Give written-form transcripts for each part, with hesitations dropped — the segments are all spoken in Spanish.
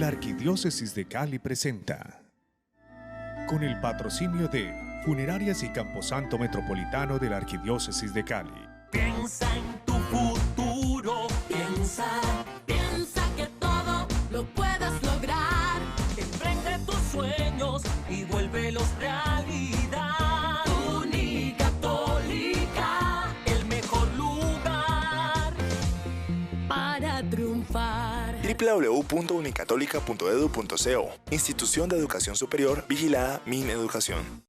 La Arquidiócesis de Cali presenta, con el patrocinio de Funerarias y Camposanto Metropolitano de la Arquidiócesis de Cali. Piensa en tu futuro, piensa que todo lo puedes lograr. Emprende tus sueños y vuélvelos realidad. Unicatólica, el mejor lugar para triunfar. www.unicatólica.edu.co, Institución de Educación Superior vigilada Mineducación.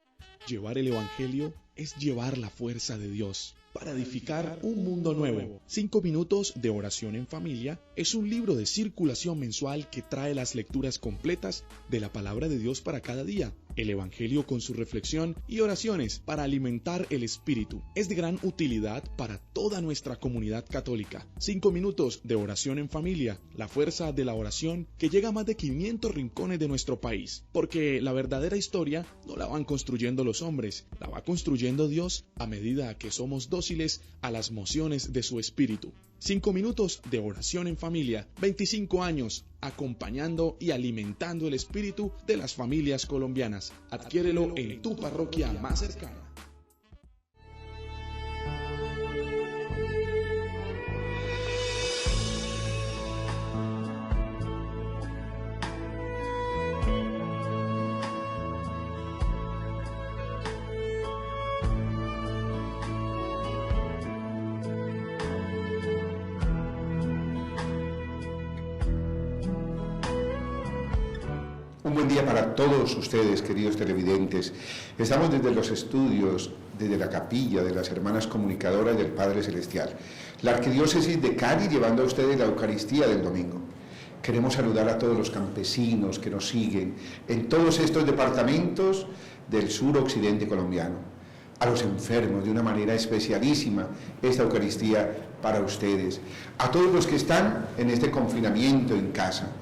Llevar el Evangelio es llevar la fuerza de Dios para edificar un mundo nuevo. 5 minutos de oración en familia es un libro de circulación mensual que trae las lecturas completas de la palabra de Dios para cada día, el Evangelio con su reflexión y oraciones para alimentar el espíritu. Es de gran utilidad para toda nuestra comunidad católica. 5 minutos de oración en familia, la fuerza de la oración que llega a más de 500 rincones de nuestro país, porque la verdadera historia no la van construyendo los hombres, la va construyendo Dios a medida que somos dóciles a las mociones de su espíritu. 5 minutos de oración en familia, 25 años acompañando y alimentando el espíritu de las familias colombianas. Adquiérelo en tu parroquia más cercana. Un buen día para todos ustedes, queridos televidentes. Estamos desde los estudios, desde la capilla de las Hermanas Comunicadoras del Padre Celestial, la Arquidiócesis de Cali, llevando a ustedes la Eucaristía del domingo. Queremos saludar a todos los campesinos que nos siguen en todos estos departamentos del suroccidente colombiano, a los enfermos de una manera especialísima, esta Eucaristía para ustedes, a todos los que están en este confinamiento en casa.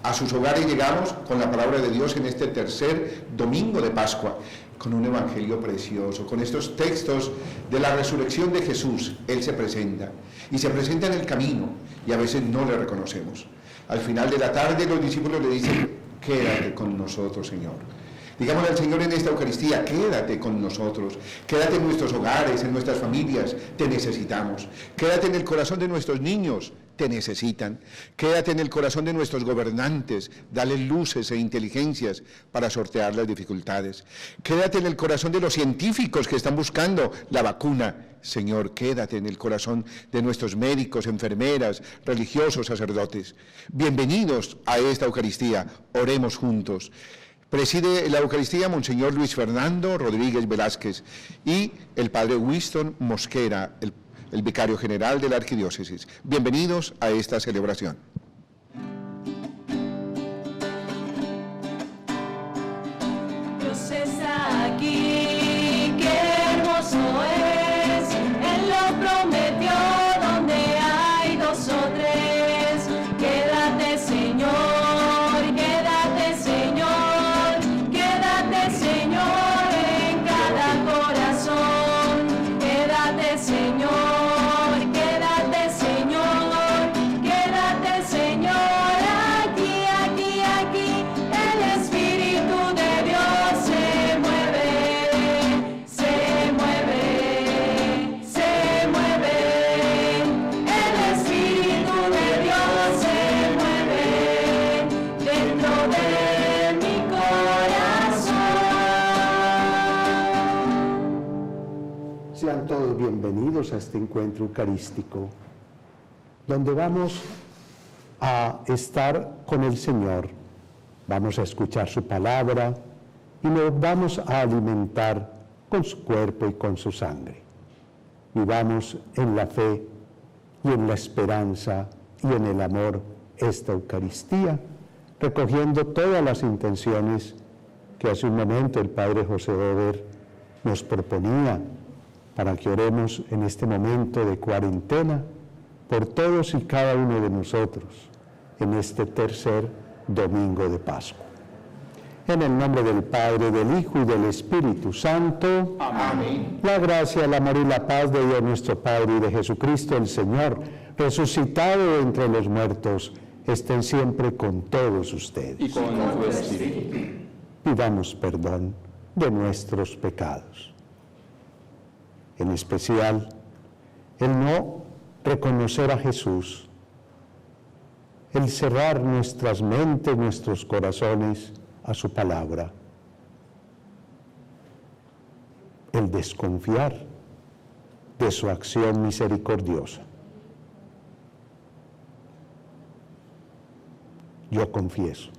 A sus hogares llegamos con la palabra de Dios en este tercer domingo de Pascua, con un evangelio precioso, con estos textos de la resurrección de Jesús. Él se presenta, y se presenta en el camino, y a veces no le reconocemos. Al final de la tarde los discípulos le dicen: quédate con nosotros, Señor. Digámosle al Señor en esta Eucaristía: quédate con nosotros, quédate en nuestros hogares, en nuestras familias, te necesitamos. Quédate en el corazón de nuestros niños, te necesitan. Quédate en el corazón de nuestros gobernantes, dale luces e inteligencias para sortear las dificultades. Quédate en el corazón de los científicos que están buscando la vacuna. Señor, quédate en el corazón de nuestros médicos, enfermeras, religiosos, sacerdotes. Bienvenidos a esta Eucaristía, oremos juntos. Preside la Eucaristía Monseñor Luis Fernando Rodríguez Velázquez y el Padre Winston Mosquera, el vicario general de la Arquidiócesis. Bienvenidos a esta celebración. Dios está aquí, qué hermoso es, Él lo prometió, donde hay dos o tres. Quédate, Señor, quédate, Señor, quédate, Señor, en cada corazón. Quédate, Señor. Sean todos bienvenidos a este encuentro eucarístico, donde vamos a estar con el Señor, vamos a escuchar su palabra y nos vamos a alimentar con su cuerpo y con su sangre. Vivamos en la fe y en la esperanza y en el amor esta Eucaristía, recogiendo todas las intenciones que hace un momento el Padre José Dover nos proponía para que oremos en este momento de cuarentena por todos y cada uno de nosotros en este tercer domingo de Pascua. En el nombre del Padre, del Hijo y del Espíritu Santo. Amén. La gracia, el amor y la paz de Dios nuestro Padre y de Jesucristo el Señor, resucitado entre los muertos, estén siempre con todos ustedes. Y con tu espíritu. Pidamos perdón de nuestros pecados. En especial, el no reconocer a Jesús, el cerrar nuestras mentes, nuestros corazones a su palabra, el desconfiar de su acción misericordiosa. Yo confieso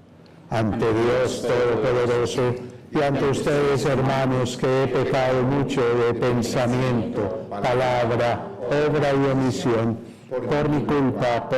ante Dios Todopoderoso y ante ustedes, hermanos, que he pecado mucho de pensamiento, palabra, obra y omisión, por mi culpa,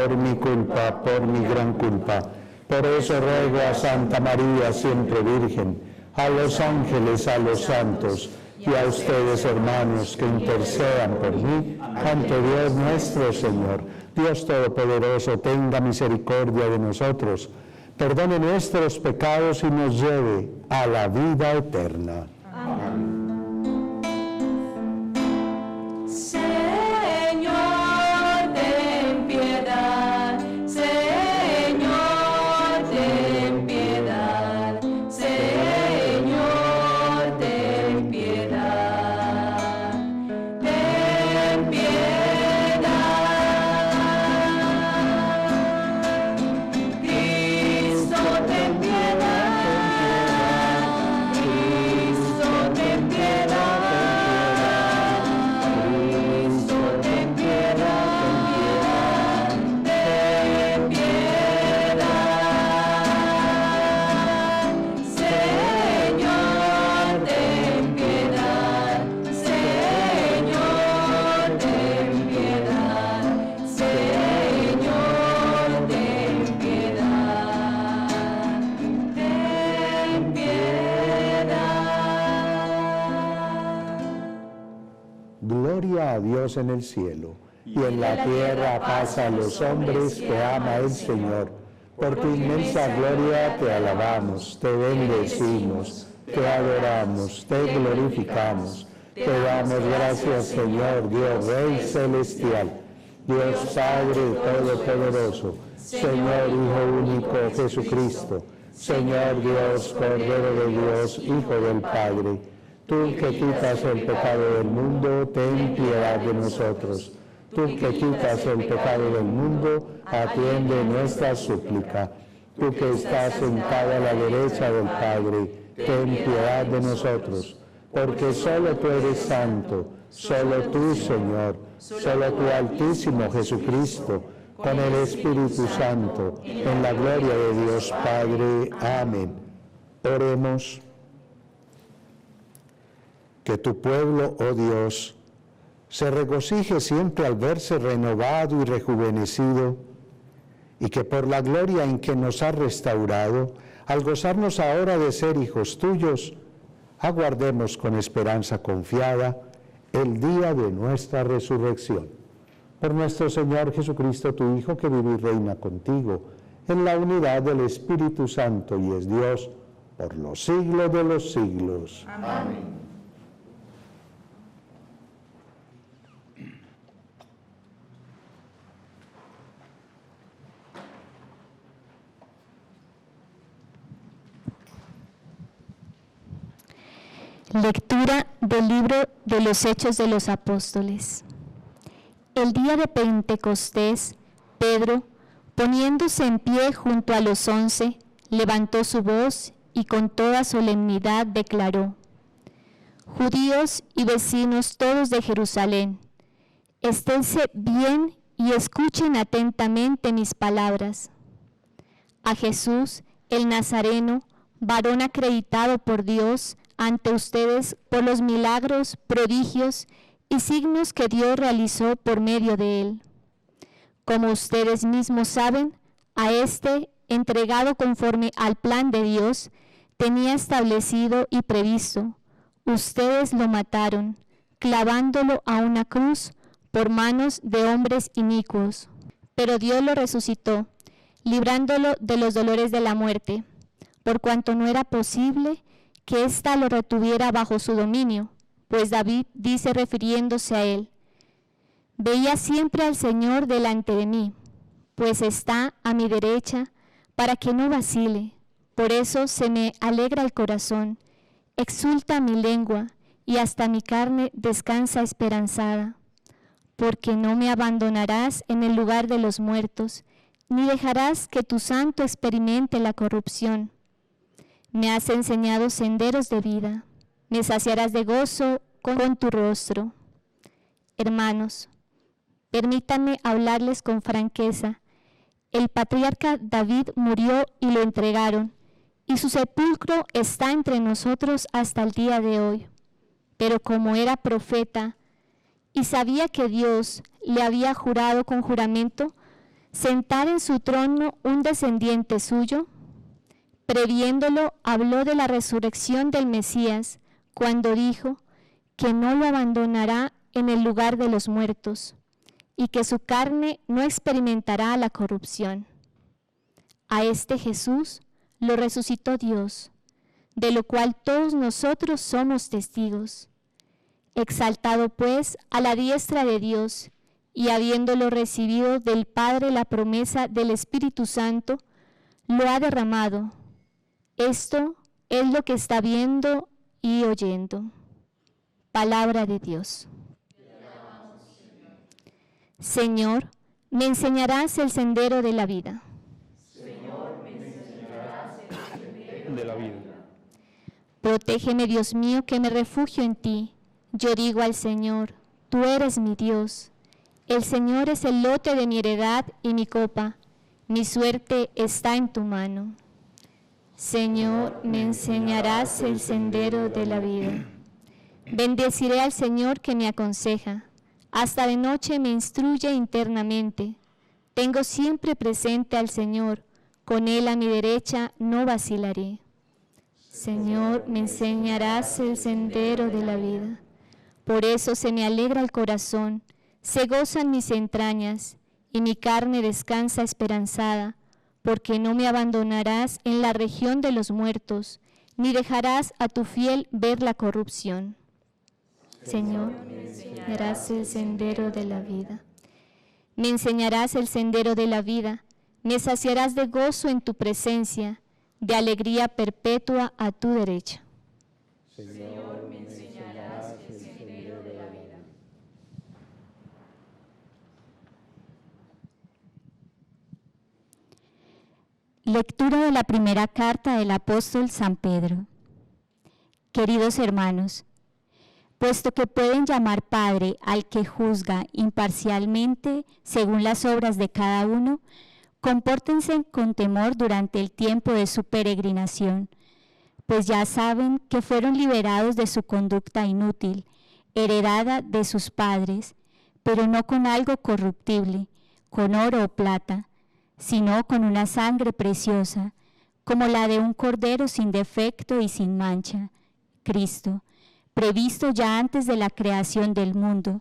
por mi gran culpa. Por eso ruego a Santa María, siempre Virgen, a los ángeles, a los santos, y a ustedes, hermanos, que intercedan por mí ante Dios nuestro Señor. Dios Todopoderoso, tenga misericordia de nosotros, perdone nuestros pecados y nos lleve a la vida eterna. Amén. Señor, ten piedad. Señor, ten piedad. Señor, ten piedad. Ten piedad. Cristo, ten piedad. Cristo, ten piedad. Cristo, ten piedad. Ten piedad. Señor, ten piedad. Señor, ten piedad. Señor, ten piedad. Ten piedad. Gloria a Dios en el cielo, y en la tierra paz a los hombres que ama el Señor. Por tu inmensa gloria te alabamos, te bendecimos, te adoramos, te glorificamos. Te damos gracias, Señor, Dios Rey celestial, Dios Padre Todopoderoso, Señor Hijo único Jesucristo, Señor Dios, Cordero de Dios, Hijo del Padre. Tú que quitas el pecado del mundo, ten piedad de nosotros. Tú que quitas el pecado del mundo, atiende nuestra súplica. Tú que estás sentado a la derecha del Padre, ten piedad de nosotros. Porque solo tú eres santo, solo tú, Señor, solo tú, Altísimo Jesucristo, con el Espíritu Santo, en la gloria de Dios Padre. Amén. Oremos. Que tu pueblo, oh Dios, se regocije siempre al verse renovado y rejuvenecido, y que por la gloria en que nos has restaurado, al gozarnos ahora de ser hijos tuyos, aguardemos con esperanza confiada el día de nuestra resurrección. Por nuestro Señor Jesucristo, tu Hijo, que vive y reina contigo, en la unidad del Espíritu Santo y es Dios, por los siglos de los siglos. Amén. Lectura del libro de los Hechos de los Apóstoles. El día de Pentecostés, Pedro, poniéndose en pie junto a los 11, levantó su voz y con toda solemnidad declaró: Judíos y vecinos todos de Jerusalén, esténse bien y escuchen atentamente mis palabras. A Jesús, el Nazareno, varón acreditado por Dios ante ustedes por los milagros, prodigios y signos que Dios realizó por medio de él. Como ustedes mismos saben, a este, entregado conforme al plan de Dios, tenía establecido y previsto. Ustedes lo mataron, clavándolo a una cruz por manos de hombres inicuos. Pero Dios lo resucitó, librándolo de los dolores de la muerte, por cuanto no era posible que ésta lo retuviera bajo su dominio, pues David dice refiriéndose a él: Veía siempre al Señor delante de mí, pues está a mi derecha para que no vacile. Por eso se me alegra el corazón, exulta mi lengua y hasta mi carne descansa esperanzada. Porque no me abandonarás en el lugar de los muertos, ni dejarás que tu santo experimente la corrupción. Me has enseñado senderos de vida, me saciarás de gozo con tu rostro. Hermanos, permítanme hablarles con franqueza. El patriarca David murió y lo entregaron, y su sepulcro está entre nosotros hasta el día de hoy. Pero como era profeta y sabía que Dios le había jurado con juramento sentar en su trono un descendiente suyo, previéndolo, habló de la resurrección del Mesías, cuando dijo que no lo abandonará en el lugar de los muertos, y que su carne no experimentará la corrupción. A este Jesús lo resucitó Dios, de lo cual todos nosotros somos testigos. Exaltado pues a la diestra de Dios, y habiéndolo recibido del Padre la promesa del Espíritu Santo, lo ha derramado. Esto es lo que está viendo y oyendo. Palabra de Dios. Señor, me enseñarás el sendero de la vida. Señor, me enseñarás el sendero de la vida. Protégeme, Dios mío, que me refugio en ti. Yo digo al Señor, tú eres mi Dios. El Señor es el lote de mi heredad y mi copa. Mi suerte está en tu mano. Señor, me enseñarás el sendero de la vida. Bendeciré al Señor que me aconseja. Hasta de noche me instruye internamente. Tengo siempre presente al Señor. Con Él a mi derecha no vacilaré. Señor, me enseñarás el sendero de la vida. Por eso se me alegra el corazón, se gozan mis entrañas, y mi carne descansa esperanzada, porque no me abandonarás en la región de los muertos, ni dejarás a tu fiel ver la corrupción. Señor, me enseñarás el sendero de la vida. Me enseñarás el sendero de la vida, me saciarás de gozo en tu presencia, de alegría perpetua a tu derecha. Señor, me enseñarás el sendero de la vida. Lectura de la primera carta del apóstol San Pedro. Queridos hermanos, puesto que pueden llamar Padre al que juzga imparcialmente según las obras de cada uno, compórtense con temor durante el tiempo de su peregrinación, pues ya saben que fueron liberados de su conducta inútil, heredada de sus padres, pero no con algo corruptible, con oro o plata, sino con una sangre preciosa, como la de un cordero sin defecto y sin mancha, Cristo, previsto ya antes de la creación del mundo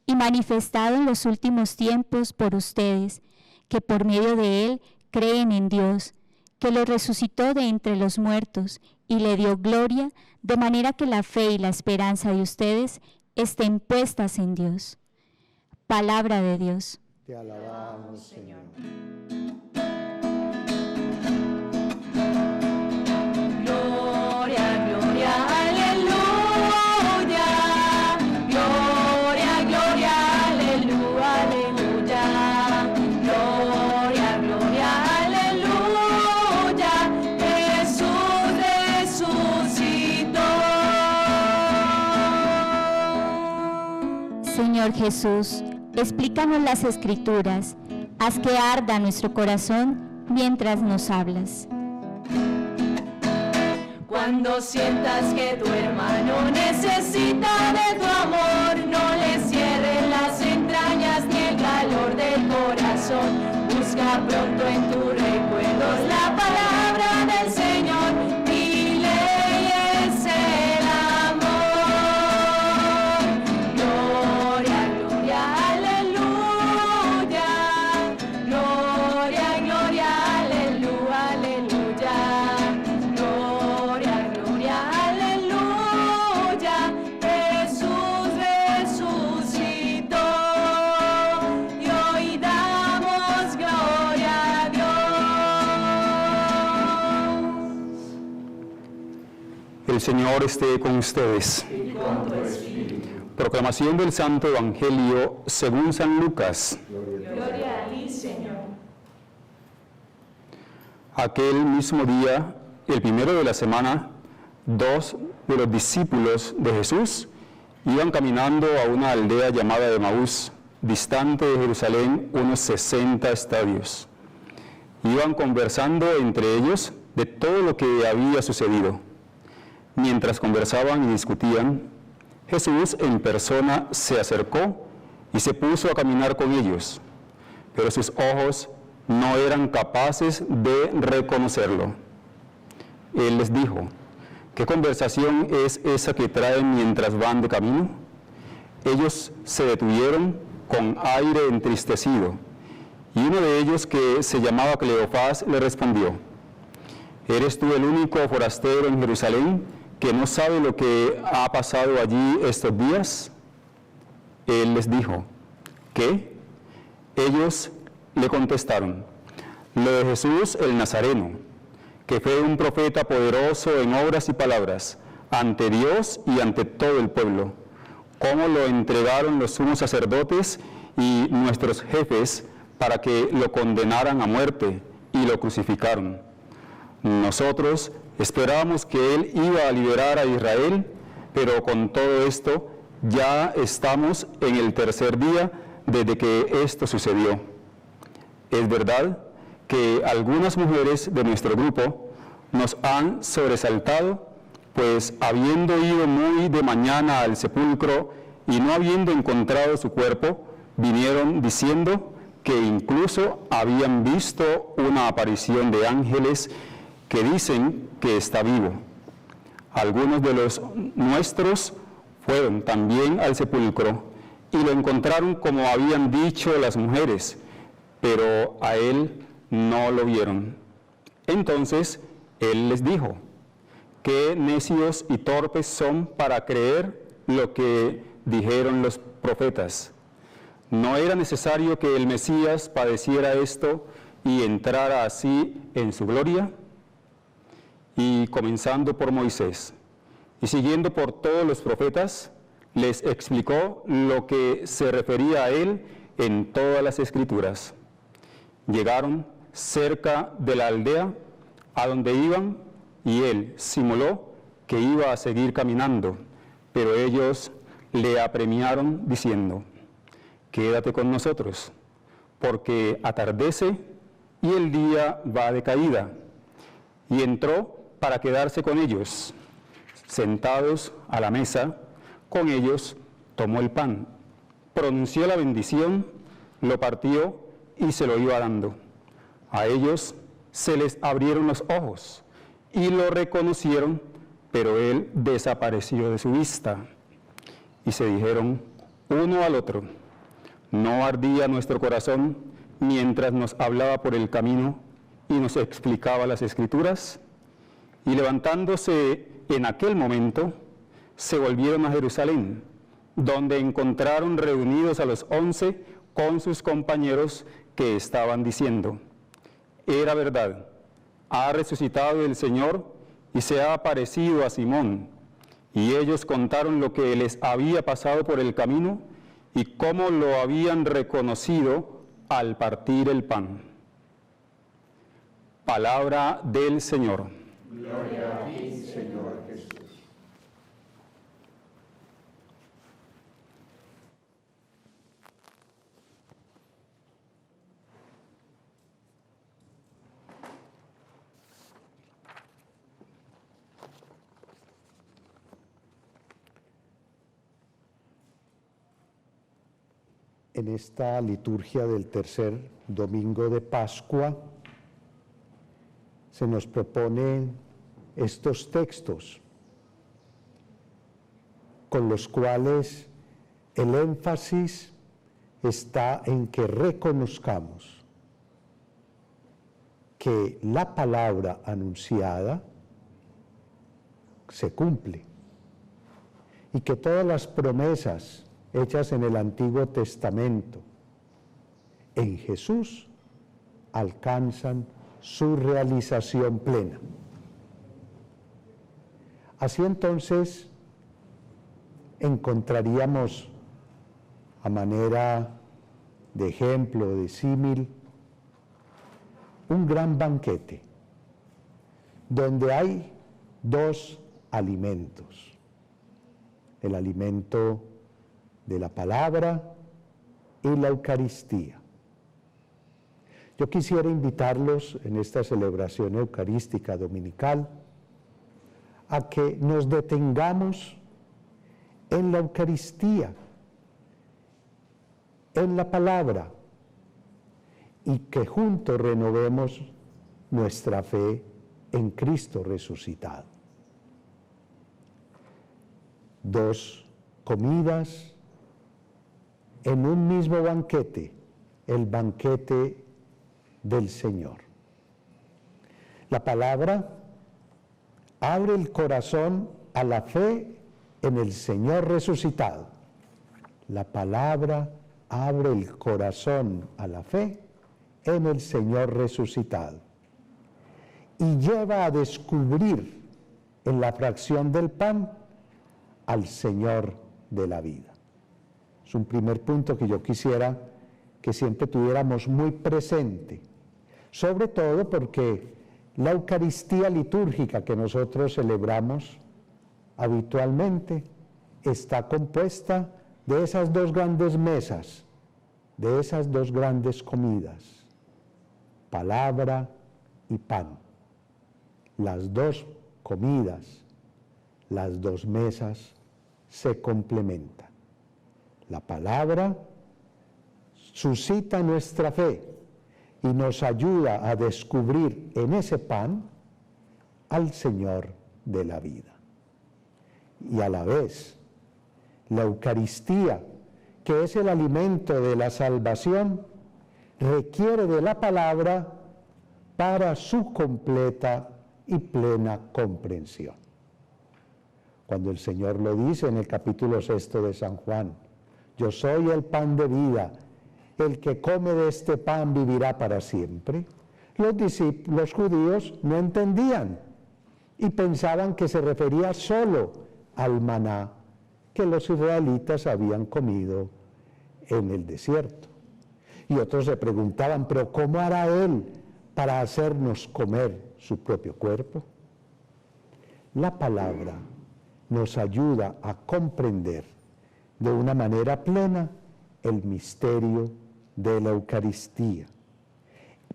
y manifestado en los últimos tiempos por ustedes, que por medio de Él creen en Dios, que lo resucitó de entre los muertos y le dio gloria, de manera que la fe y la esperanza de ustedes estén puestas en Dios. Palabra de Dios. Te alabamos, Señor. Gloria, gloria, aleluya. Gloria, gloria, aleluya, aleluya. Gloria, gloria, aleluya. Jesús resucitó. Señor Jesús, explícanos las Escrituras, haz que arda nuestro corazón mientras nos hablas. Cuando sientas que tu hermano necesita de tu amor, no le cierres las entrañas ni el calor del corazón. Busca pronto en tus recuerdos la palabra del Señor. Dile y es el amor. Gloria, gloria, aleluya. Gloria, gloria, aleluya, aleluya. Gloria, gloria, aleluya. Jesús resucitó y hoy damos gloria. El Señor esté con ustedes. Y con tu espíritu. Proclamación del Santo Evangelio según San Lucas. Gloria a ti, Señor. Aquel mismo día, el primero de la semana, 2 de los discípulos de Jesús iban caminando a una aldea llamada Emaús, distante de Jerusalén unos 60 estadios. Iban conversando entre ellos de todo lo que había sucedido. Mientras conversaban y discutían, Jesús en persona se acercó y se puso a caminar con ellos, pero sus ojos no eran capaces de reconocerlo. Él les dijo: ¿qué conversación es esa que traen mientras van de camino? Ellos se detuvieron con aire entristecido, y uno de ellos, que se llamaba Cleofás, le respondió: ¿eres tú el único forastero en Jerusalén que no sabe lo que ha pasado allí estos días? Él les dijo: ¿qué? Ellos le contestaron: lo de Jesús el Nazareno, que fue un profeta poderoso en obras y palabras, ante Dios y ante todo el pueblo, cómo lo entregaron los sumos sacerdotes y nuestros jefes para que lo condenaran a muerte y lo crucificaron. Nosotros esperábamos que Él iba a liberar a Israel, pero con todo esto ya estamos en el tercer día desde que esto sucedió. Es verdad que algunas mujeres de nuestro grupo nos han sobresaltado, pues habiendo ido muy de mañana al sepulcro y no habiendo encontrado su cuerpo, vinieron diciendo que incluso habían visto una aparición de ángeles que dicen que está vivo. Algunos de los nuestros fueron también al sepulcro y lo encontraron como habían dicho las mujeres, pero a él no lo vieron. Entonces él les dijo: qué necios y torpes son para creer lo que dijeron los profetas. ¿No era necesario que el Mesías padeciera esto y entrara así en su gloria? Y comenzando por Moisés y siguiendo por todos los profetas, les explicó lo que se refería a él en todas las Escrituras. Llegaron cerca de la aldea a donde iban, y él simuló que iba a seguir caminando, pero ellos le apremiaron diciendo: quédate con nosotros, porque atardece y el día va de caída. Y entró para quedarse con ellos. Sentados a la mesa con ellos, tomó el pan, pronunció la bendición, lo partió y se lo iba dando. A ellos se les abrieron los ojos y lo reconocieron, pero él desapareció de su vista. Y se dijeron uno al otro: ¿no ardía nuestro corazón mientras nos hablaba por el camino y nos explicaba las Escrituras? Y levantándose en aquel momento, se volvieron a Jerusalén, donde encontraron reunidos a los 11 con sus compañeros, que estaban diciendo: era verdad, ha resucitado el Señor y se ha aparecido a Simón. Y ellos contaron lo que les había pasado por el camino y cómo lo habían reconocido al partir el pan. Palabra del Señor. Gloria a ti, Señor Jesús. En esta liturgia del tercer domingo de Pascua se nos proponen estos textos con los cuales el énfasis está en que reconozcamos que la palabra anunciada se cumple y que todas las promesas hechas en el Antiguo Testamento en Jesús alcanzan su realización plena. Así entonces encontraríamos a manera de ejemplo, de símil, un gran banquete donde hay dos alimentos: el alimento de la palabra y la Eucaristía. Yo quisiera invitarlos en esta celebración eucarística dominical a que nos detengamos en la Eucaristía, en la palabra, y que juntos renovemos nuestra fe en Cristo resucitado. Dos comidas en un mismo banquete, el banquete del Señor. La palabra abre el corazón a la fe en el Señor resucitado. La palabra abre el corazón a la fe en el Señor resucitado y lleva a descubrir en la fracción del pan al Señor de la vida. Es un primer punto que yo quisiera que siempre tuviéramos muy presente, sobre todo porque la Eucaristía litúrgica que nosotros celebramos habitualmente está compuesta de esas dos grandes mesas, de esas dos grandes comidas, palabra y pan. Las dos comidas, las dos mesas se complementan. La palabra suscita nuestra fe y nos ayuda a descubrir en ese pan al Señor de la vida. Y a la vez, la Eucaristía, que es el alimento de la salvación, requiere de la palabra para su completa y plena comprensión. Cuando el Señor lo dice en el capítulo 6 de San Juan: yo soy el pan de vida, el que come de este pan vivirá para siempre. Los judíos no entendían y pensaban que se refería solo al maná que los israelitas habían comido en el desierto. Y otros se preguntaban: ¿pero cómo hará Él para hacernos comer su propio cuerpo? La palabra nos ayuda a comprender de una manera plena el misterio de la Eucaristía,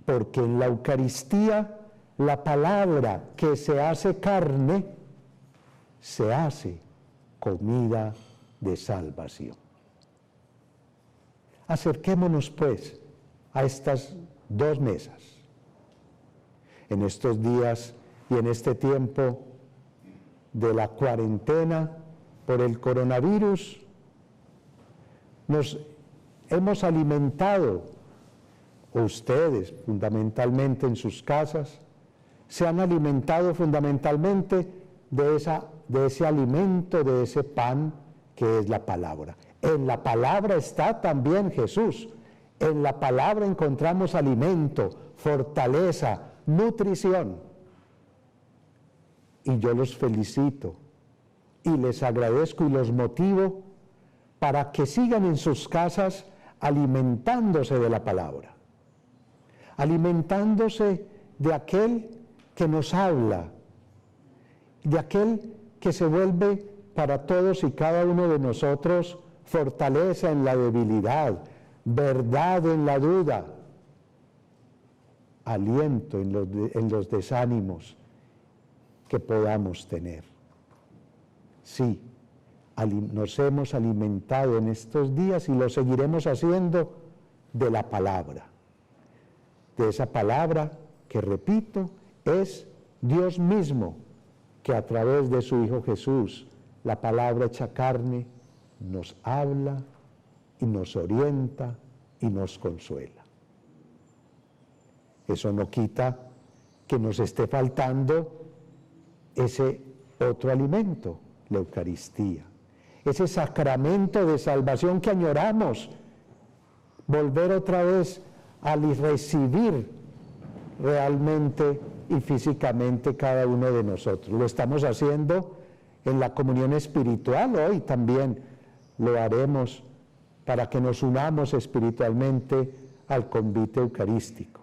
porque en la Eucaristía la palabra que se hace carne se hace comida de salvación. Acerquémonos pues a estas dos mesas. En estos días y en este tiempo de la cuarentena por el coronavirus, nos hemos alimentado, ustedes fundamentalmente en sus casas, se han alimentado fundamentalmente de ese alimento, de ese pan que es la palabra. En la palabra está también Jesús. En la palabra encontramos alimento, fortaleza, nutrición. Y yo los felicito y les agradezco y los motivo para que sigan en sus casas alimentándose de la palabra, alimentándose de aquel que nos habla, de aquel que se vuelve para todos y cada uno de nosotros fortaleza en la debilidad, verdad en la duda, aliento en los desánimos que podamos tener. Sí, nos hemos alimentado en estos días y lo seguiremos haciendo de la palabra, de esa palabra que, repito, es Dios mismo, que a través de su Hijo Jesús, la palabra hecha carne, nos habla y nos orienta y nos consuela. Eso no quita que nos esté faltando ese otro alimento, la Eucaristía, ese sacramento de salvación que añoramos, volver otra vez a recibir realmente y físicamente cada uno de nosotros. Lo estamos haciendo en la comunión espiritual, hoy también lo haremos para que nos unamos espiritualmente al convite eucarístico.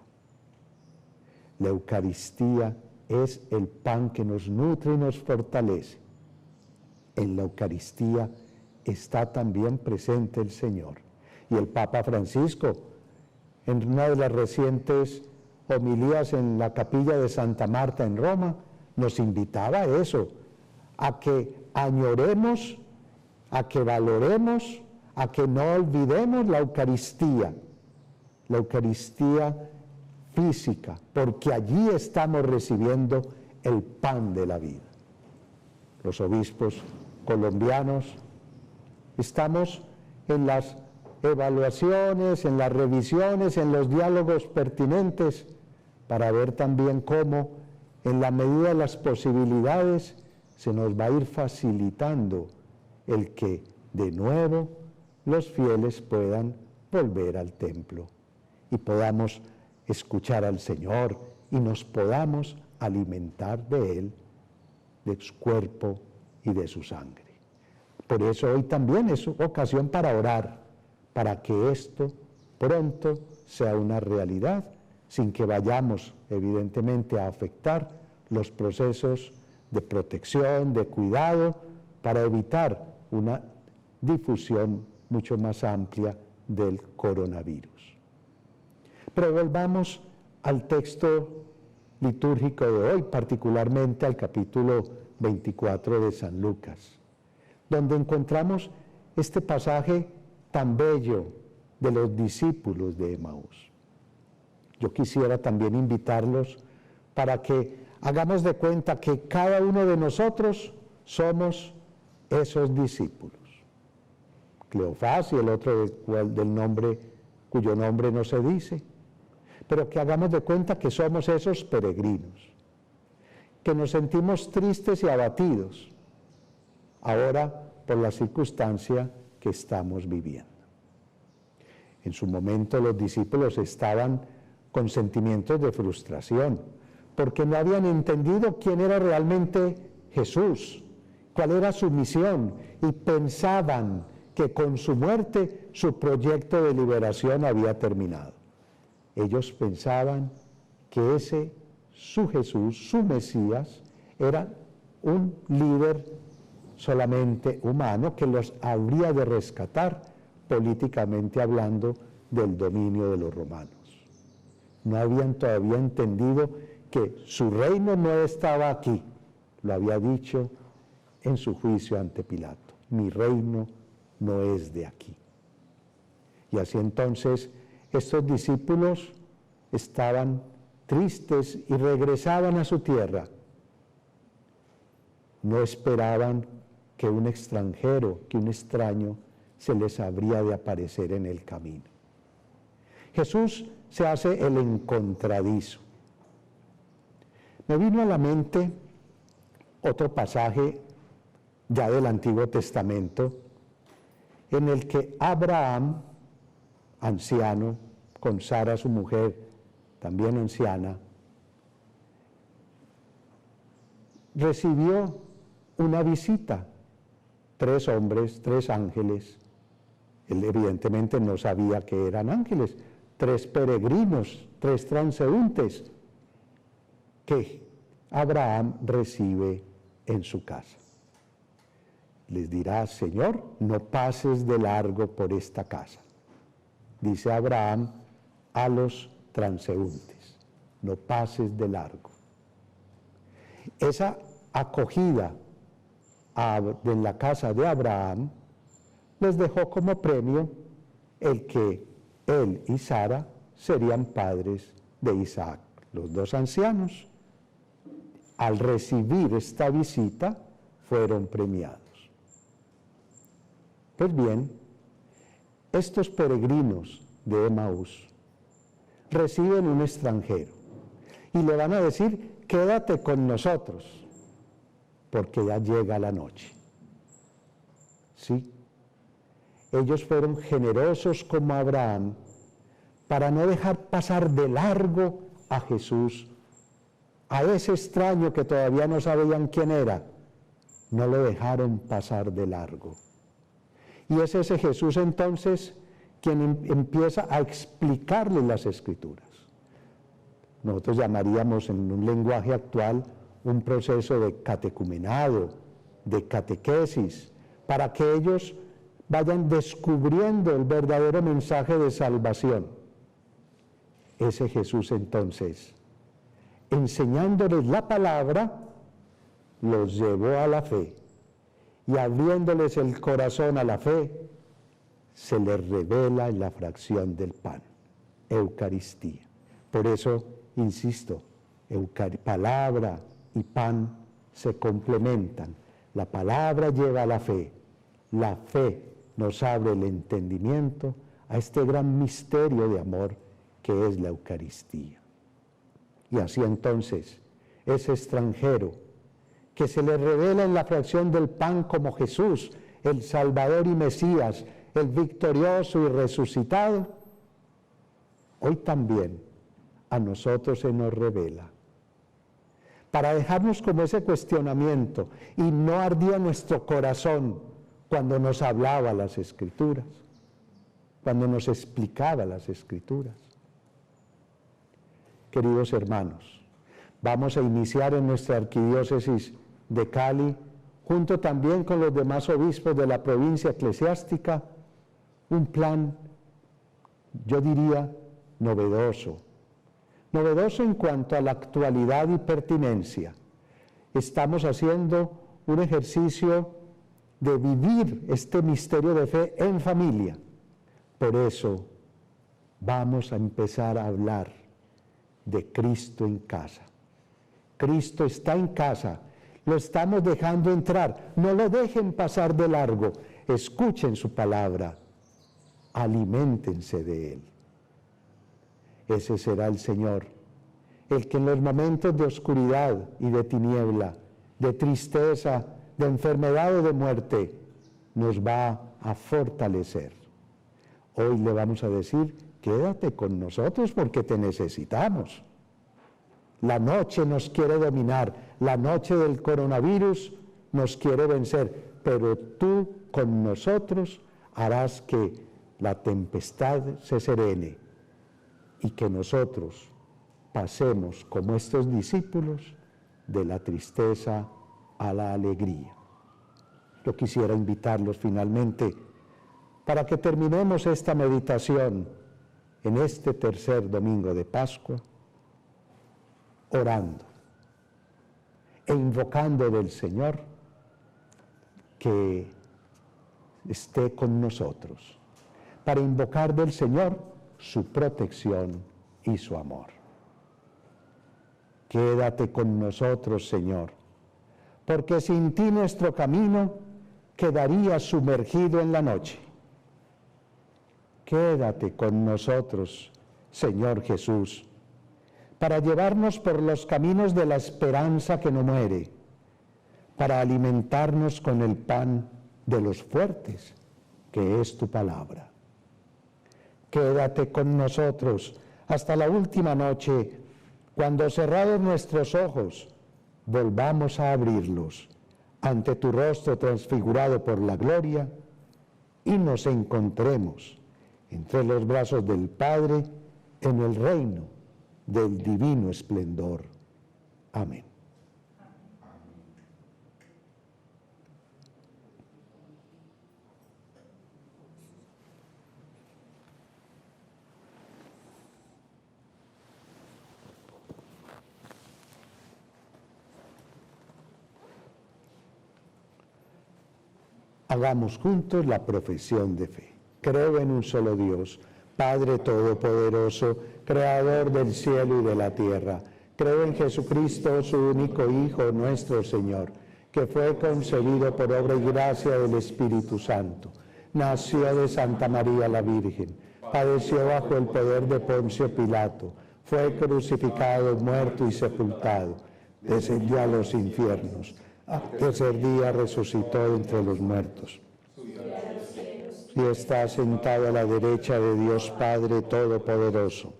La Eucaristía es el pan que nos nutre y nos fortalece. En la Eucaristía está también presente el Señor. Y el Papa Francisco, en una de las recientes homilías en la capilla de Santa Marta en Roma, nos invitaba a eso, a que añoremos, a que valoremos, a que no olvidemos la Eucaristía física, porque allí estamos recibiendo el pan de la vida. Los obispos colombianos estamos en las evaluaciones, en las revisiones, en los diálogos pertinentes, para ver también cómo, en la medida de las posibilidades, se nos va a ir facilitando el que, de nuevo, los fieles puedan volver al templo y podamos escuchar al Señor y nos podamos alimentar de Él, de su cuerpo y de su sangre. Por eso hoy también es ocasión para orar, para que esto pronto sea una realidad, sin que vayamos evidentemente a afectar los procesos de protección, de cuidado, para evitar una difusión mucho más amplia del coronavirus. Pero volvamos al texto litúrgico de hoy, particularmente al capítulo 24 de San Lucas, donde encontramos este pasaje tan bello de los discípulos de Emaús. Yo quisiera también invitarlos para que hagamos de cuenta que cada uno de nosotros somos esos discípulos. Cleofás y el otro cuyo nombre no se dice, pero que hagamos de cuenta que somos esos peregrinos, que nos sentimos tristes y abatidos ahora por la circunstancia que estamos viviendo. En su momento los discípulos estaban con sentimientos de frustración, porque no habían entendido quién era realmente Jesús, cuál era su misión, y pensaban que con su muerte su proyecto de liberación había terminado. Ellos pensaban que su Jesús, su Mesías, era un líder solamente humano que los habría de rescatar, políticamente hablando, del dominio de los romanos. No habían todavía entendido que su reino no estaba aquí. Lo había dicho en su juicio ante Pilato: mi reino no es de aquí. Y así entonces estos discípulos estaban tristes y regresaban a su tierra. No esperaban que un extranjero, que un extraño se les habría de aparecer en el camino. Jesús se hace el encontradizo. Me vino a la mente otro pasaje ya del Antiguo Testamento, en el que Abraham, anciano, con Sara su mujer, también anciana, recibió una visita, 3 hombres, 3 ángeles. Él evidentemente no sabía que eran ángeles, 3 peregrinos, 3 transeúntes que Abraham recibe en su casa. Les dirá: Señor, no pases de largo por esta casa. Dice Abraham a los transeúntes: no pases de largo. Esa acogida en la casa de Abraham les dejó como premio el que él y Sara serían padres de Isaac. Los 2 ancianos, al recibir esta visita, fueron premiados. Pues bien, estos peregrinos de Emaús reciben un extranjero y le van a decir: quédate con nosotros, porque ya llega la noche. Sí, ellos fueron generosos como Abraham para no dejar pasar de largo a Jesús, a ese extraño que todavía no sabían quién era, no lo dejaron pasar de largo. Y es ese Jesús entonces quien empieza a explicarle las Escrituras. Nosotros llamaríamos en un lenguaje actual un proceso de catecumenado, de catequesis, para que ellos vayan descubriendo el verdadero mensaje de salvación. Ese Jesús entonces, enseñándoles la palabra, los llevó a la fe, y abriéndoles el corazón a la fe, se les revela en la fracción del pan, Eucaristía. Por eso, insisto, palabra y pan se complementan. La palabra lleva a la fe nos abre el entendimiento a este gran misterio de amor que es la Eucaristía. Y así entonces, ese extranjero que se le revela en la fracción del pan como Jesús, el Salvador y Mesías, el victorioso y resucitado, hoy también a nosotros se nos revela. Para dejarnos como ese cuestionamiento, y no ardía nuestro corazón cuando nos hablaba las Escrituras, cuando nos explicaba las Escrituras. Queridos hermanos, vamos a iniciar en nuestra arquidiócesis de Cali, junto también con los demás obispos de la provincia eclesiástica, un plan, yo diría, novedoso en cuanto a la actualidad y pertinencia. Estamos haciendo un ejercicio de vivir este misterio de fe en familia. Por eso vamos a empezar a hablar de Cristo en casa. Cristo está en casa, lo estamos dejando entrar, no lo dejen pasar de largo, escuchen su palabra, aliméntense de Él. Ese será el Señor, el que en los momentos de oscuridad y de tiniebla, de tristeza, de enfermedad o de muerte, nos va a fortalecer. Hoy le vamos a decir, quédate con nosotros porque te necesitamos. La noche nos quiere dominar, la noche del coronavirus nos quiere vencer, pero tú con nosotros harás que la tempestad se serene y que nosotros pasemos como estos discípulos de la tristeza a la alegría. Yo quisiera invitarlos finalmente para que terminemos esta meditación en este tercer domingo de Pascua, orando e invocando del Señor que esté con nosotros, para invocar del Señor su protección y su amor. Quédate con nosotros, Señor, porque sin ti nuestro camino quedaría sumergido en la noche. Quédate con nosotros, Señor Jesús, para llevarnos por los caminos de la esperanza que no muere, para alimentarnos con el pan de los fuertes, que es tu palabra. Quédate con nosotros hasta la última noche, cuando cerrados nuestros ojos, volvamos a abrirlos ante tu rostro transfigurado por la gloria y nos encontremos entre los brazos del Padre en el reino del divino esplendor. Amén. Hagamos juntos la profesión de fe. Creo en un solo Dios, Padre Todopoderoso, Creador del cielo y de la tierra. Creo en Jesucristo, su único Hijo, nuestro Señor, que fue concebido por obra y gracia del Espíritu Santo. Nació de Santa María la Virgen, padeció bajo el poder de Poncio Pilato, fue crucificado, muerto y sepultado, descendió a los infiernos. Al tercer día resucitó entre los muertos y está sentado a la derecha de Dios Padre Todopoderoso.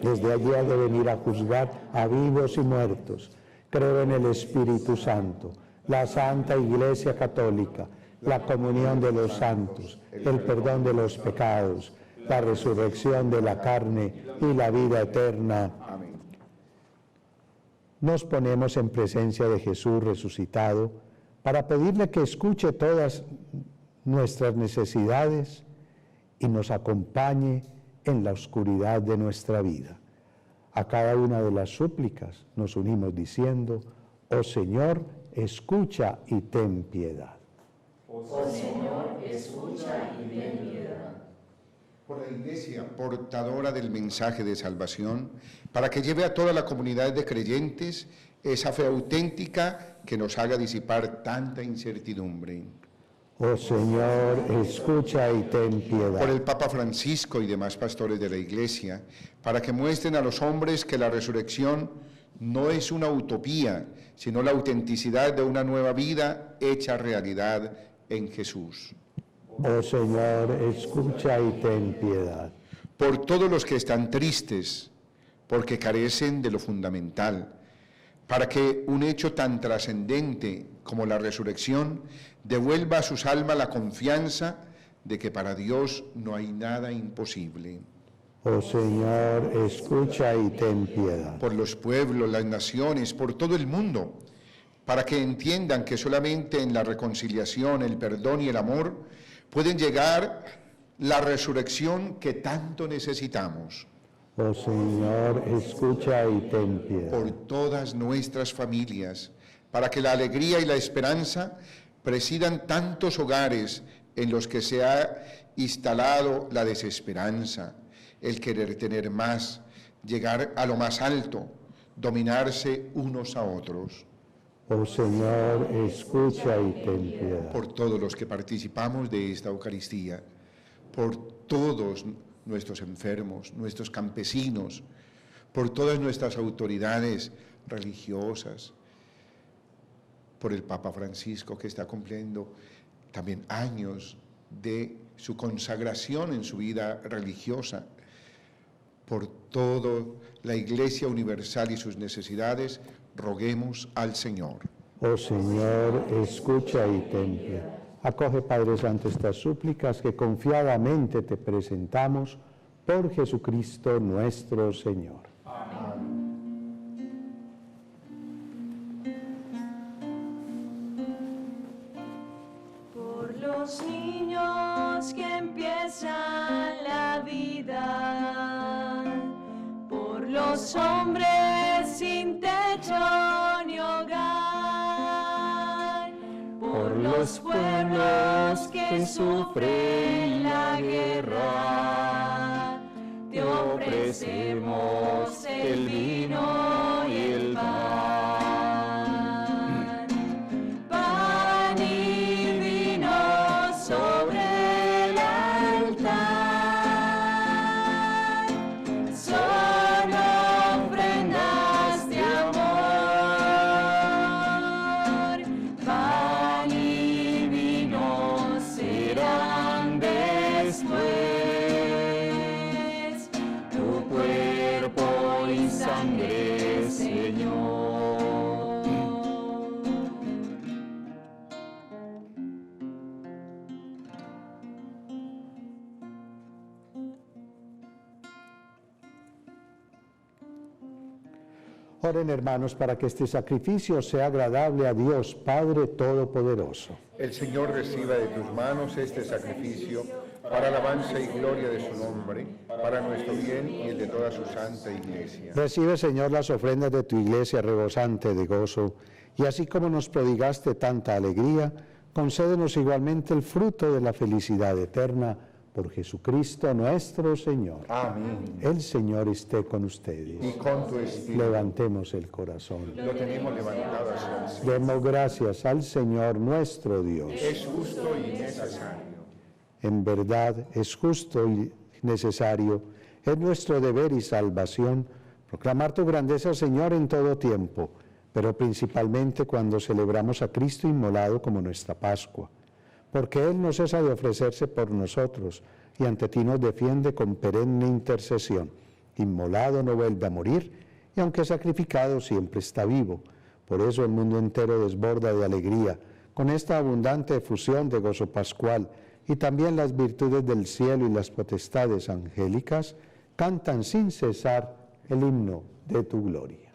Desde allí ha de venir a juzgar a vivos y muertos. Creo en el Espíritu Santo, la Santa Iglesia Católica, la comunión de los santos, el perdón de los pecados, la resurrección de la carne y la vida eterna. Amén. Nos ponemos en presencia de Jesús resucitado para pedirle que escuche todas nuestras necesidades y nos acompañe en la oscuridad de nuestra vida. A cada una de las súplicas nos unimos diciendo: oh Señor, escucha y ten piedad. Oh Señor, escucha y ten piedad. Por la Iglesia portadora del mensaje de salvación, para que lleve a toda la comunidad de creyentes esa fe auténtica que nos haga disipar tanta incertidumbre. Oh Señor, escucha y ten piedad. Por el Papa Francisco y demás pastores de la Iglesia, para que muestren a los hombres que la resurrección no es una utopía, sino la autenticidad de una nueva vida hecha realidad en Jesús. Oh Señor, escucha y ten piedad. Por todos los que están tristes, porque carecen de lo fundamental, para que un hecho tan trascendente como la resurrección devuelva a sus almas la confianza de que para Dios no hay nada imposible. Oh Señor, escucha y ten piedad. Por los pueblos, las naciones, por todo el mundo, para que entiendan que solamente en la reconciliación, el perdón y el amor pueden llegar la resurrección que tanto necesitamos. Oh Señor, escucha y ten piedad. Por todas nuestras familias, para que la alegría y la esperanza presidan tantos hogares en los que se ha instalado la desesperanza, el querer tener más, llegar a lo más alto, dominarse unos a otros. Oh Señor, escucha y ten piedad. Por todos los que participamos de esta Eucaristía, por todos nuestros enfermos, nuestros campesinos, por todas nuestras autoridades religiosas, por el Papa Francisco, que está cumpliendo también años de su consagración en su vida religiosa, por toda la Iglesia Universal y sus necesidades, roguemos al Señor. Oh Señor, escucha y ten piedad. Acoge, Padre Santo, estas súplicas que confiadamente te presentamos por Jesucristo nuestro Señor. Por los niños que empiezan la vida, por los hombres sin techo ni hogar, por los pueblos que sufren la guerra, te ofrecemos el vino y el pan. Pan y vino sobre el altar, son ofrendas de amor. Pan y vino serán después tu cuerpo y sangre, Señor. Oren, hermanos, para que este sacrificio sea agradable a Dios Padre Todopoderoso. El Señor reciba de tus manos este sacrificio para alabanza y gloria de su nombre, para nuestro bien y el de toda su santa Iglesia. Recibe, Señor, las ofrendas de tu Iglesia rebosante de gozo, y así como nos prodigaste tanta alegría, concédenos igualmente el fruto de la felicidad eterna, por Jesucristo nuestro Señor. Amén. El Señor esté con ustedes. Y con tu espíritu. Levantemos el corazón. Lo tenemos levantado hacia el Señor. Demos gracias al Señor nuestro Dios. Es justo y necesario. En verdad es justo y necesario, es nuestro deber y salvación proclamar tu grandeza, Señor, en todo tiempo, pero principalmente cuando celebramos a Cristo inmolado como nuestra Pascua, porque Él no cesa de ofrecerse por nosotros y ante ti nos defiende con perenne intercesión. Inmolado no vuelve a morir y aunque sacrificado siempre está vivo. Por eso el mundo entero desborda de alegría con esta abundante efusión de gozo pascual, y también las virtudes del cielo y las potestades angélicas cantan sin cesar el himno de tu gloria.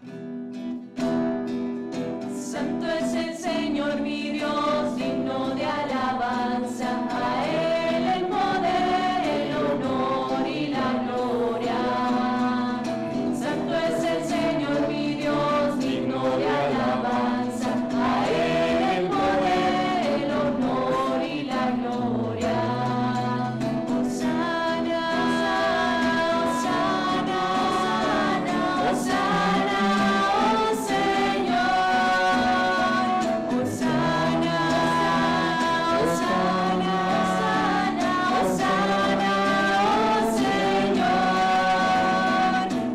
Santo es el Señor mi Dios, digno de alabanza, a Él el poder, el honor y la gloria. Santo es el Señor mi Dios, digno de alabanza, a Él el poder, el honor y la gloria. Hosana, Hosana, Hosana, oh Señor. Hosana, Hosana, Hosana, oh Señor.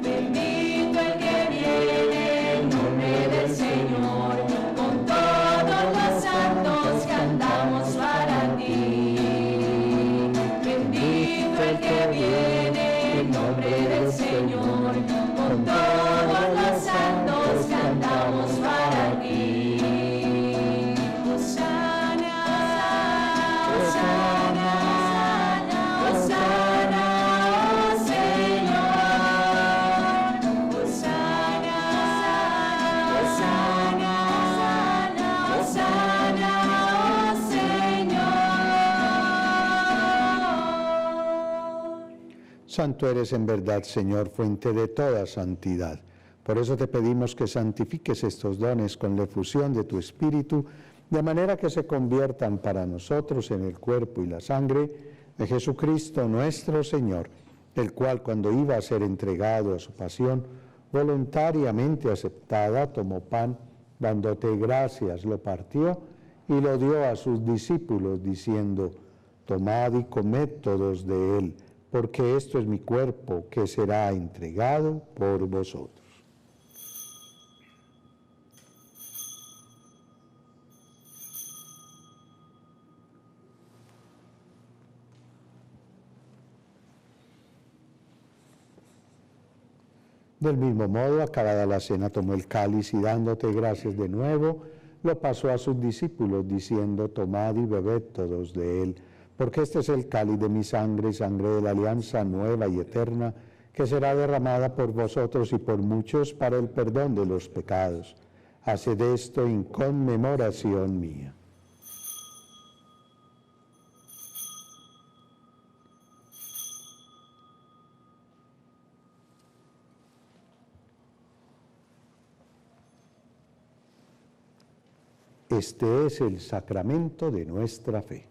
Bendito el que viene en nombre del Señor. Con todos los santos cantamos para ti. Bendito el que viene en nombre del Señor. Con todos los santos cantamos para ti. Hosana, Hosana, Hosana, oh Señor. Hosana, Hosana, Hosana, oh Señor. Santo eres en verdad, Señor, fuente de toda santidad. Por eso te pedimos que santifiques estos dones con la efusión de tu Espíritu, de manera que se conviertan para nosotros en el cuerpo y la sangre de Jesucristo nuestro Señor, el cual, cuando iba a ser entregado a su pasión, voluntariamente aceptada, tomó pan, dándote gracias, lo partió y lo dio a sus discípulos, diciendo: tomad y comed todos de él, porque esto es mi cuerpo que será entregado por vosotros. Del mismo modo, acabada la cena, tomó el cáliz y dándote gracias de nuevo, lo pasó a sus discípulos, diciendo: tomad y bebed todos de él, porque este es el cáliz de mi sangre, sangre de la alianza nueva y eterna, que será derramada por vosotros y por muchos para el perdón de los pecados. Haced esto en conmemoración mía. Este es el sacramento de nuestra fe.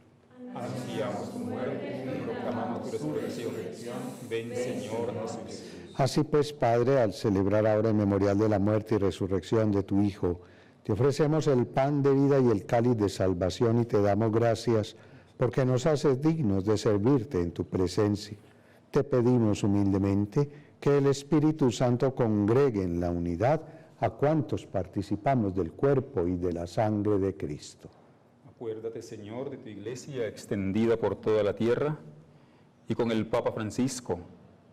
Anunciamos tu muerte y proclamamos tu resurrección. Ven, Señor Jesús. Así pues, Padre, al celebrar ahora el memorial de la muerte y resurrección de tu Hijo, te ofrecemos el pan de vida y el cáliz de salvación y te damos gracias porque nos haces dignos de servirte en tu presencia. Te pedimos humildemente que el Espíritu Santo congregue en la unidad a cuantos participamos del cuerpo y de la sangre de Cristo. Acuérdate, Señor, de tu iglesia extendida por toda la tierra, y con el Papa Francisco,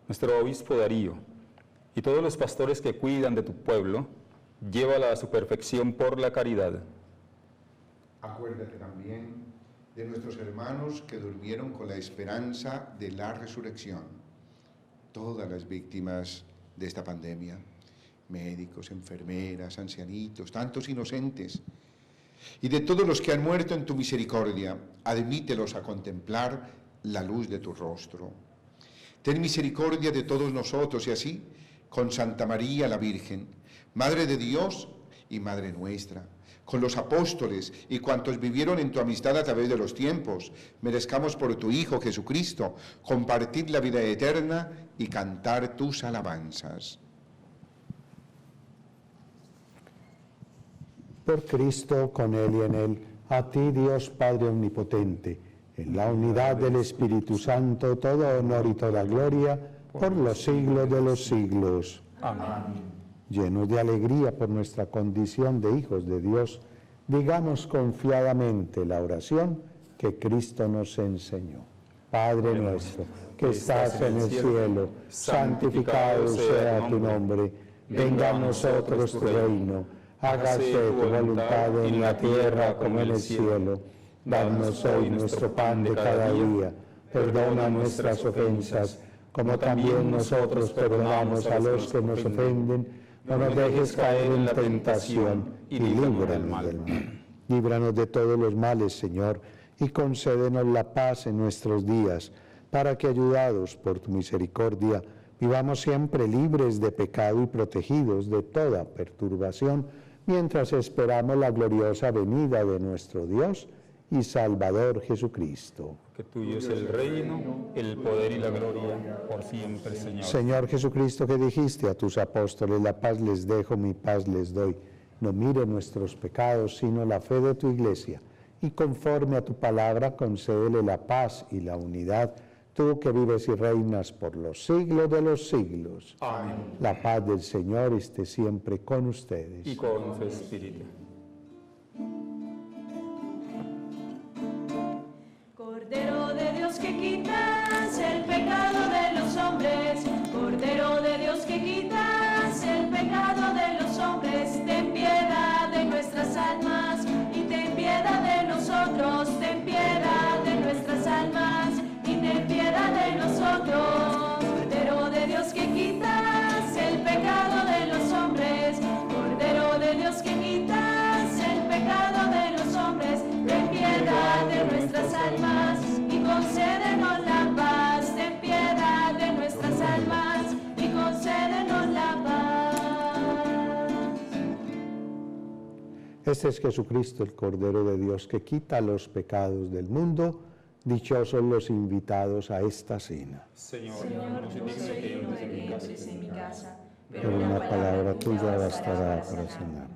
nuestro obispo Darío, y todos los pastores que cuidan de tu pueblo, llévala a su perfección por la caridad. Acuérdate también de nuestros hermanos que durmieron con la esperanza de la resurrección. Todas las víctimas de esta pandemia, médicos, enfermeras, ancianitos, tantos inocentes, y de todos los que han muerto en tu misericordia, admítelos a contemplar la luz de tu rostro. Ten misericordia de todos nosotros y así, con Santa María la Virgen, Madre de Dios y Madre nuestra, con los apóstoles y cuantos vivieron en tu amistad a través de los tiempos, merezcamos por tu Hijo Jesucristo compartir la vida eterna y cantar tus alabanzas. Por Cristo, con Él y en Él, a ti, Dios Padre Omnipotente, en la unidad del Espíritu Santo, todo honor y toda gloria, por los siglos de los siglos. Amén. Llenos de alegría por nuestra condición de hijos de Dios, digamos confiadamente la oración que Cristo nos enseñó. Padre nuestro, que estás en el cielo, santificado sea tu nombre, venga a nosotros tu reino. hágase tu voluntad en la tierra como en el cielo. Danos hoy nuestro pan de cada día. Perdona nuestras ofensas, como también nosotros perdonamos a los que nos ofenden. No nos dejes caer en la tentación y líbranos del mal. Líbranos de todos los males, Señor, y concédenos la paz en nuestros días, para que, ayudados por tu misericordia, vivamos siempre libres de pecado y protegidos de toda perturbación, mientras esperamos la gloriosa venida de nuestro Dios y Salvador Jesucristo. Que tuyo es el reino, el poder y la gloria, por siempre, Señor. Señor Jesucristo, que dijiste a tus apóstoles, la paz les dejo, mi paz les doy. No mire nuestros pecados, sino la fe de tu Iglesia. Y conforme a tu palabra, concédele la paz y la unidad, tú que vives y reinas por los siglos de los siglos. Amén. La paz del Señor esté siempre con ustedes. Y con tu espíritu. Cordero de Dios que quitas el pecado de los hombres, Cordero de Dios que quitas el pecado de los hombres, ten piedad de nuestras almas y ten piedad de nosotros, ten piedad de nuestras almas y ten piedad de nosotros. Cordero de Dios que quitas el pecado de los hombres, Cordero de Dios que quitas el pecado de los hombres, ten piedad de nuestras almas y concédenos la paz, ten piedad de nuestras almas y concédenos la paz. Este es Jesucristo, el Cordero de Dios, que quita los pecados del mundo. Dichosos los invitados a esta cena. Señor, no soy digno de que entres en mi casa, Pero una palabra tuya bastará para cenar.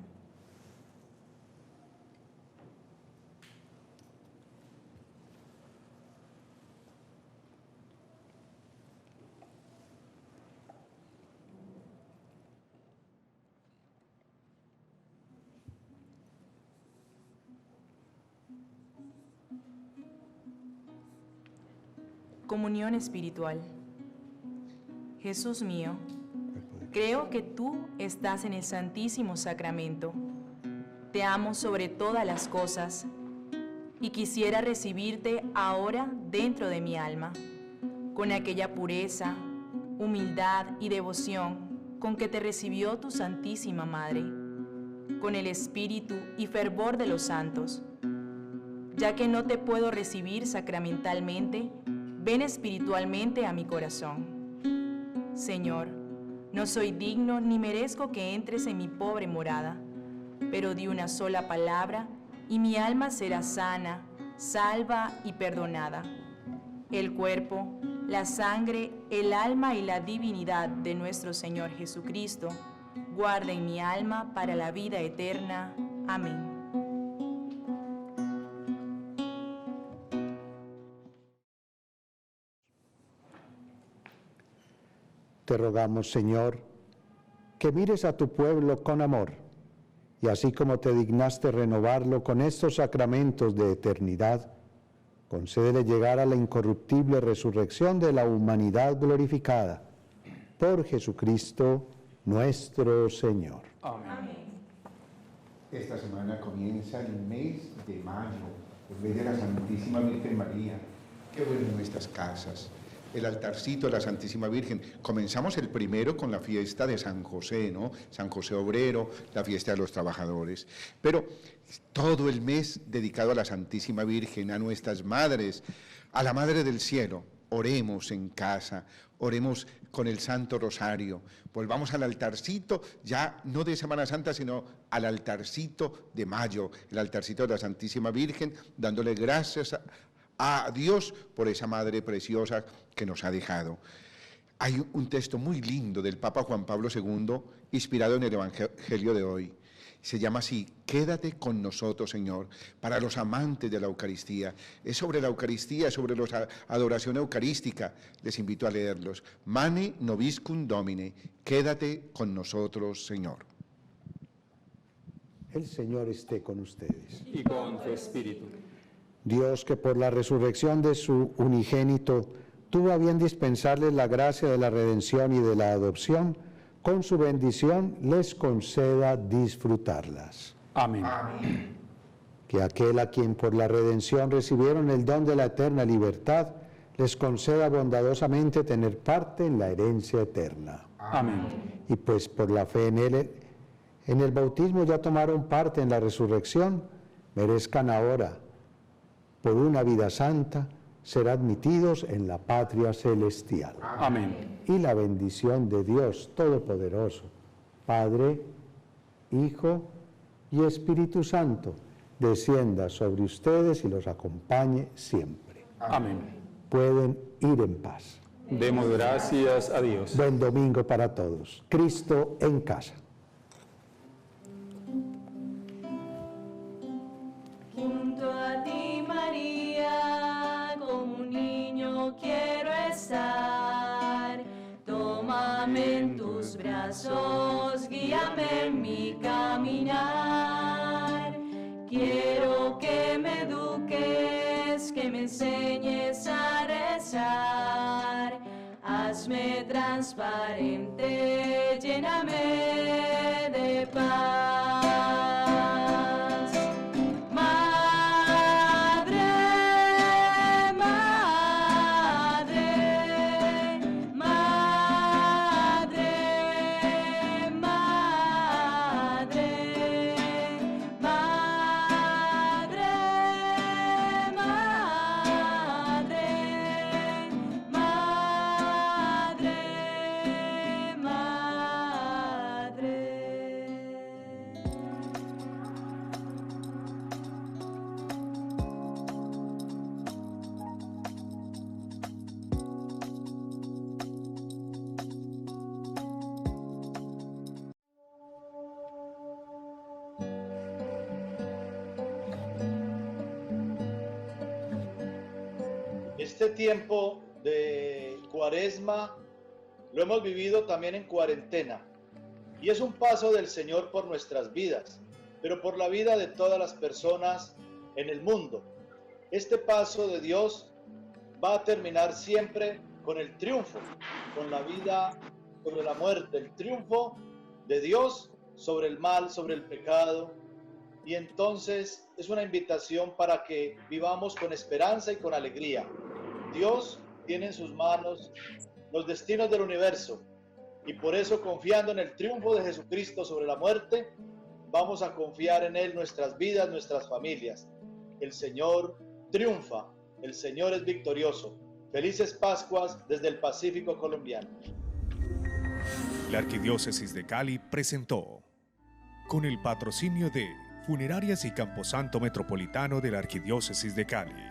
Comunión espiritual. Jesús mío, creo que tú estás en el Santísimo Sacramento. Te amo sobre todas las cosas y quisiera recibirte ahora dentro de mi alma, con aquella pureza, humildad y devoción con que te recibió tu Santísima Madre, con el espíritu y fervor de los santos. Ya que no te puedo recibir sacramentalmente, ven espiritualmente a mi corazón. Señor, no soy digno ni merezco que entres en mi pobre morada, pero di una sola palabra y mi alma será sana, salva y perdonada. El cuerpo, la sangre, el alma y la divinidad de nuestro Señor Jesucristo guarden mi alma para la vida eterna. Amén. Te rogamos, Señor, que mires a tu pueblo con amor, y así como te dignaste renovarlo con estos sacramentos de eternidad, concédele llegar a la incorruptible resurrección de la humanidad glorificada. Por Jesucristo nuestro Señor. Amén. Esta semana comienza el mes de mayo, el mes de la Santísima Virgen María. Qué bueno en nuestras casas. El altarcito de la Santísima Virgen. Comenzamos el primero con la fiesta de San José, ¿no? San José Obrero, la fiesta de los trabajadores. Pero todo el mes dedicado a la Santísima Virgen, a nuestras madres, a la Madre del Cielo. Oremos en casa, oremos con el Santo Rosario. Volvamos al altarcito, ya no de Semana Santa, sino al altarcito de mayo, el altarcito de la Santísima Virgen, dándole gracias a Dios por esa Madre preciosa que nos ha dejado. Hay un texto muy lindo del Papa Juan Pablo II, inspirado en el Evangelio de hoy. Se llama así: quédate con nosotros, Señor, para los amantes de la Eucaristía. Es sobre la Eucaristía, sobre la adoración eucarística. Les invito a leerlos. Mane nobiscum Domine, quédate con nosotros, Señor. El Señor esté con ustedes. Y con tu espíritu. Dios, que por la resurrección de su unigénito tuvo a bien dispensarles la gracia de la redención y de la adopción, con su bendición les conceda disfrutarlas. Amén. Que aquel a quien por la redención recibieron el don de la eterna libertad, les conceda bondadosamente tener parte en la herencia eterna. Amén. Y pues por la fe en el bautismo ya tomaron parte en la resurrección, merezcan ahora, por una vida santa, ser admitidos en la patria celestial. Amén. Y la bendición de Dios Todopoderoso, Padre, Hijo y Espíritu Santo, descienda sobre ustedes y los acompañe siempre. Amén. Pueden ir en paz. Demos gracias a Dios. Buen domingo para todos. Cristo en casa. Junto a ti, María, como un niño quiero estar. Tómame en tus brazos, guíame en mi caminar. Quiero que me eduques, que me enseñes a rezar. Hazme transparente, lléname de paz. Madre, madre, madre, madre, madre, madre, madre, madre. Este tiempo de Cuaresma lo hemos vivido también en cuarentena y es un paso del Señor por nuestras vidas, pero por la vida de todas las personas en el mundo. Este paso de Dios va a terminar siempre con el triunfo, con la vida sobre la muerte, el triunfo de Dios sobre el mal, sobre el pecado. Y entonces es una invitación para que vivamos con esperanza y con alegría. Dios tiene en sus manos los destinos del universo y por eso, confiando en el triunfo de Jesucristo sobre la muerte, vamos a confiar en Él nuestras vidas, nuestras familias. El Señor triunfa, el Señor es victorioso. Felices Pascuas desde el Pacífico colombiano. La Arquidiócesis de Cali presentó, con el patrocinio de Funerarias y Camposanto Metropolitano de la Arquidiócesis de Cali.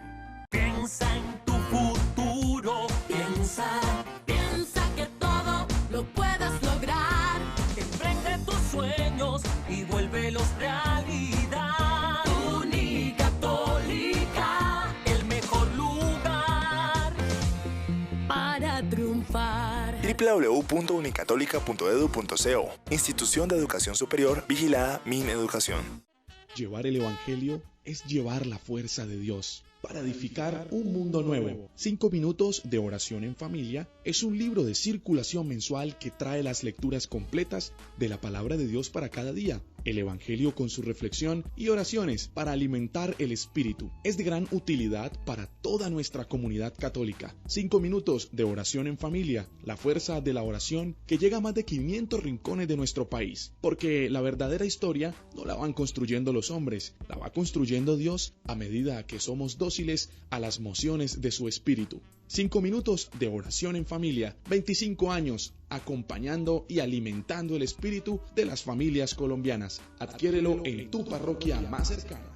Piensa en tu futuro, piensa que todo lo puedas lograr. Emprende tus sueños y vuélvelos realidad. Unicatólica, el mejor lugar para triunfar. www.unicatólica.edu.co, Institución de Educación Superior vigilada Mineducación. Llevar el Evangelio es llevar la fuerza de Dios para edificar un mundo nuevo. 5 minutos de oración en familia es un libro de circulación mensual que trae las lecturas completas de la palabra de Dios para cada día. El Evangelio con su reflexión y oraciones para alimentar el espíritu. Es de gran utilidad para toda nuestra comunidad católica. 5 minutos de oración en familia, la fuerza de la oración que llega a más de 500 rincones de nuestro país. Porque la verdadera historia no la van construyendo los hombres, la va construyendo Dios a medida que somos dóciles a las mociones de su espíritu. 5 minutos de oración en familia, 25 años acompañando y alimentando el espíritu de las familias colombianas. Adquiérelo en tu parroquia más cercana.